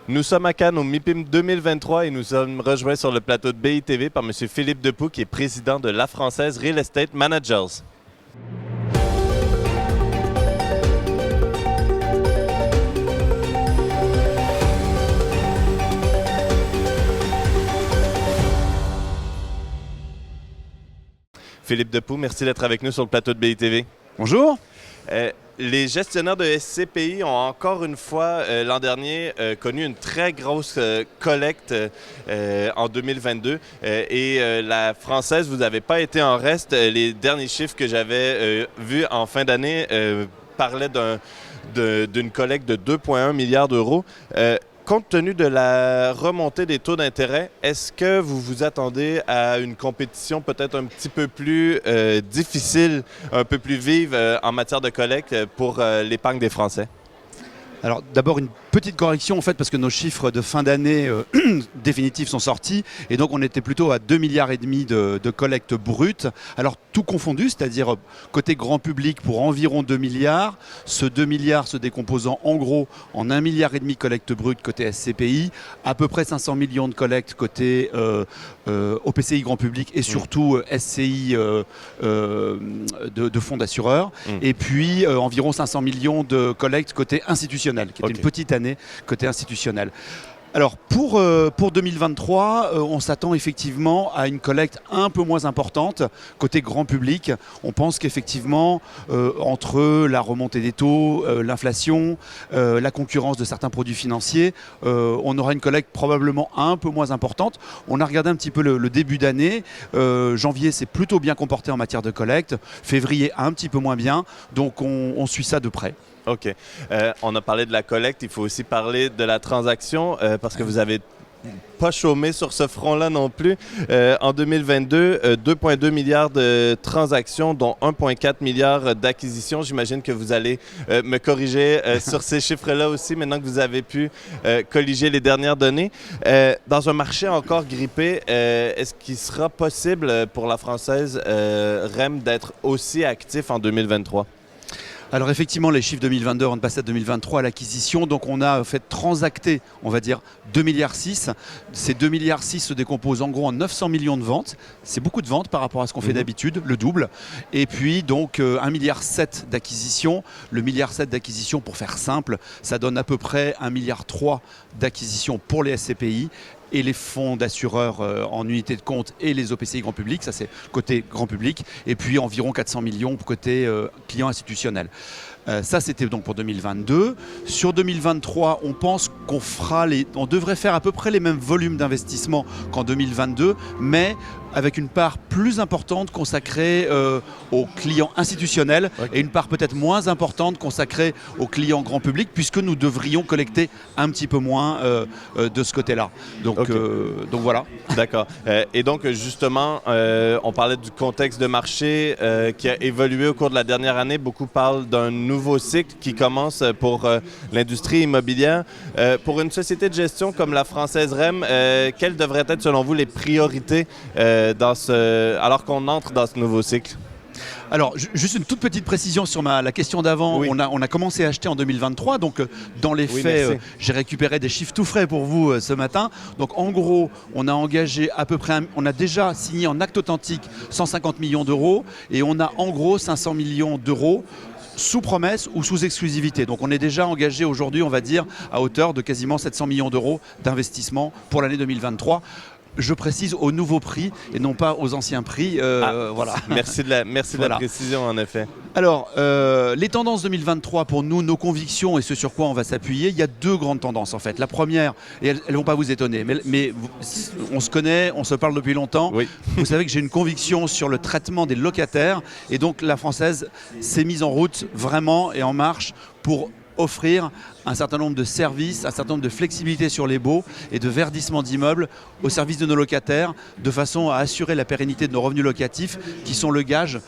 Nous sommes à Cannes au MIPIM 2023 et nous sommes rejoints sur le plateau de BITV par M. Philippe Depoux, qui est président de La Française Real Estate Managers. Philippe Depoux, merci d'être avec nous sur le plateau de BITV. Bonjour. Les gestionnaires de SCPI ont encore une fois, l'an dernier, connu une très grosse collecte en 2022. La Française, vous n'avez pas été en reste. Les derniers chiffres que j'avais vus en fin d'année parlaient d'une collecte de 2,1 milliards d'euros. Compte tenu de la remontée des taux d'intérêt, est-ce que vous vous attendez à une compétition peut-être un petit peu plus difficile, un peu plus vive en matière de collecte pour l'épargne des Français? Alors d'abord une petite correction en fait parce que nos chiffres de fin d'année définitifs sont sortis et donc on était plutôt à 2,5 milliards de collecte brute. Alors tout confondu, c'est-à-dire côté grand public pour environ 2 milliards, ce 2 milliards se décomposant en gros en 1,5 milliard collecte brute côté SCPI, à peu près 500 millions de collecte côté OPCI grand public et surtout SCI de fonds d'assureurs et puis environ 500 millions de collecte côté institutionnel. Qui était une petite année côté institutionnel. Alors pour 2023, on s'attend effectivement à une collecte un peu moins importante côté grand public. On pense qu'effectivement, entre la remontée des taux, l'inflation, la concurrence de certains produits financiers, on aura une collecte probablement un peu moins importante. On a regardé un petit peu le début d'année. Janvier s'est plutôt bien comporté en matière de collecte. Février un petit peu moins bien. Donc on suit ça de près. OK. On a parlé de la collecte. Il faut aussi parler de la transaction parce que vous avez pas chômé sur ce front-là non plus. En 2022, 2,2 milliards de transactions, dont 1,4 milliard d'acquisitions. J'imagine que vous allez me corriger sur ces chiffres-là aussi, maintenant que vous avez pu colliger les dernières données. Dans un marché encore grippé, est-ce qu'il sera possible pour la Française REM d'être aussi actif en 2023? Alors effectivement, les chiffres 2022 ont passé à 2023 à l'acquisition. Donc on a fait transacter, on va dire, 2,6 milliards. Ces 2,6 milliards se décomposent en gros en 900 millions de ventes. C'est beaucoup de ventes par rapport à ce qu'on fait d'habitude, le double. Et puis donc 1,7 milliard d'acquisition. Le 1,7 milliard d'acquisition, pour faire simple, ça donne à peu près 1,3 milliard d'acquisition pour les SCPI. Et les fonds d'assureurs en unité de compte et les OPCI grand public, ça c'est côté grand public, et puis environ 400 millions côté clients institutionnels. Ça c'était donc pour 2022. Sur 2023, on pense on devrait faire à peu près les mêmes volumes d'investissement qu'en 2022, mais avec une part plus importante consacrée aux clients institutionnels et une part peut-être moins importante consacrée aux clients grand public, puisque nous devrions collecter un petit peu moins de ce côté-là. Donc voilà. D'accord. Et donc justement, on parlait du contexte de marché qui a évolué au cours de la dernière année. Beaucoup parlent d'un nouveau cycle qui commence pour l'industrie immobilière. Pour une société de gestion comme la Française REM, quelles devraient être selon vous les priorités alors qu'on entre dans ce nouveau cycle? Alors, juste une toute petite précision sur la question d'avant. Oui. On a commencé à acheter en 2023. Donc, dans les faits, j'ai récupéré des chiffres tout frais pour vous ce matin. Donc, en gros, on a engagé à peu près, on a déjà signé en acte authentique 150 millions d'euros et on a en gros 500 millions d'euros sous promesse ou sous exclusivité. Donc on est déjà engagé aujourd'hui, on va dire, à hauteur de quasiment 700 millions d'euros d'investissement pour l'année 2023. Je précise au nouveau prix et non pas aux anciens prix. Voilà. Merci de la précision, en effet. Alors, les tendances 2023, pour nous, nos convictions et ce sur quoi on va s'appuyer, il y a deux grandes tendances en fait. La première, et elles ne vont pas vous étonner, mais on se connaît, on se parle depuis longtemps. Oui. Vous savez que j'ai une conviction sur le traitement des locataires et donc la Française s'est mise en route vraiment et en marche pour offrir un certain nombre de services, un certain nombre de flexibilités sur les baux et de verdissement d'immeubles au service de nos locataires, de façon à assurer la pérennité de nos revenus locatifs qui sont le gage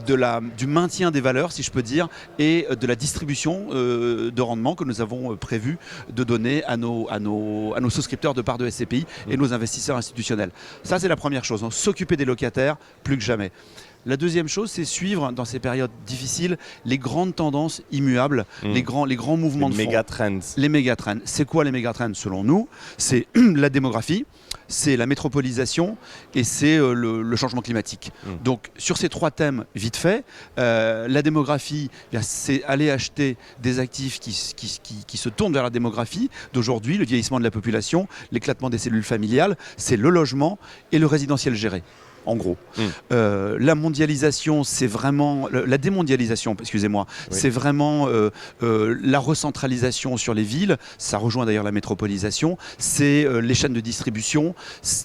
du maintien des valeurs, si je peux dire, et de la distribution de rendement que nous avons prévu de donner à nos souscripteurs de parts de SCPI et nos investisseurs institutionnels. Ça, c'est la première chose, s'occuper des locataires plus que jamais. La deuxième chose, c'est suivre dans ces périodes difficiles les grandes tendances immuables, les grands mouvements de fond. Les mégatrends. C'est quoi les mégatrends selon nous? C'est la démographie, c'est la métropolisation et c'est le changement climatique. Donc sur ces trois thèmes, vite fait, la démographie, c'est aller acheter des actifs qui se tournent vers la démographie d'aujourd'hui, le vieillissement de la population, l'éclatement des cellules familiales, c'est le logement et le résidentiel géré. En gros. La mondialisation, c'est vraiment... La démondialisation, excusez-moi, c'est vraiment la recentralisation sur les villes. Ça rejoint d'ailleurs la métropolisation. C'est les chaînes de distribution,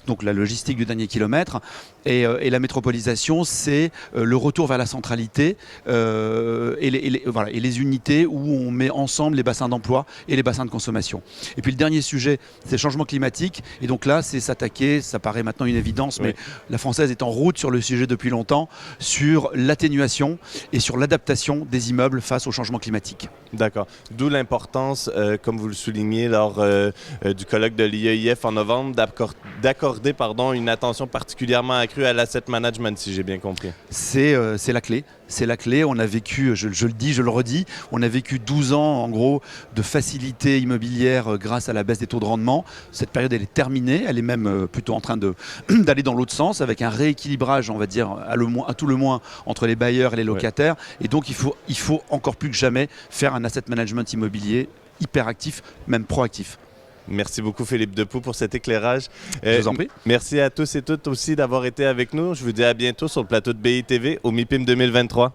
donc la logistique du dernier kilomètre. Et la métropolisation, c'est le retour vers la centralité et les unités où on met ensemble les bassins d'emploi et les bassins de consommation. Et puis le dernier sujet, c'est le changement climatique. Et donc là, c'est s'attaquer, ça paraît maintenant une évidence, mais la Française est en route sur le sujet depuis longtemps, sur l'atténuation et sur l'adaptation des immeubles face au changement climatique. D'accord. D'où l'importance, comme vous le soulignez lors du colloque de l'IEIF en novembre, d'accorder une attention particulièrement accrue à l'asset management, si j'ai bien compris. C'est la clé. C'est la clé. On a vécu, je le dis, je le redis, on a vécu 12 ans en gros de facilité immobilière grâce à la baisse des taux de rendement. Cette période, elle est terminée. Elle est même plutôt en train d'aller dans l'autre sens avec un rééquilibrage, on va dire, à tout le moins entre les bailleurs et les locataires. Et donc, il faut encore plus que jamais faire un asset management immobilier hyper actif, même proactif. Merci beaucoup Philippe Depoux pour cet éclairage. Je vous en prie. Merci à tous et toutes aussi d'avoir été avec nous. Je vous dis à bientôt sur le plateau de BITV au MIPIM 2023.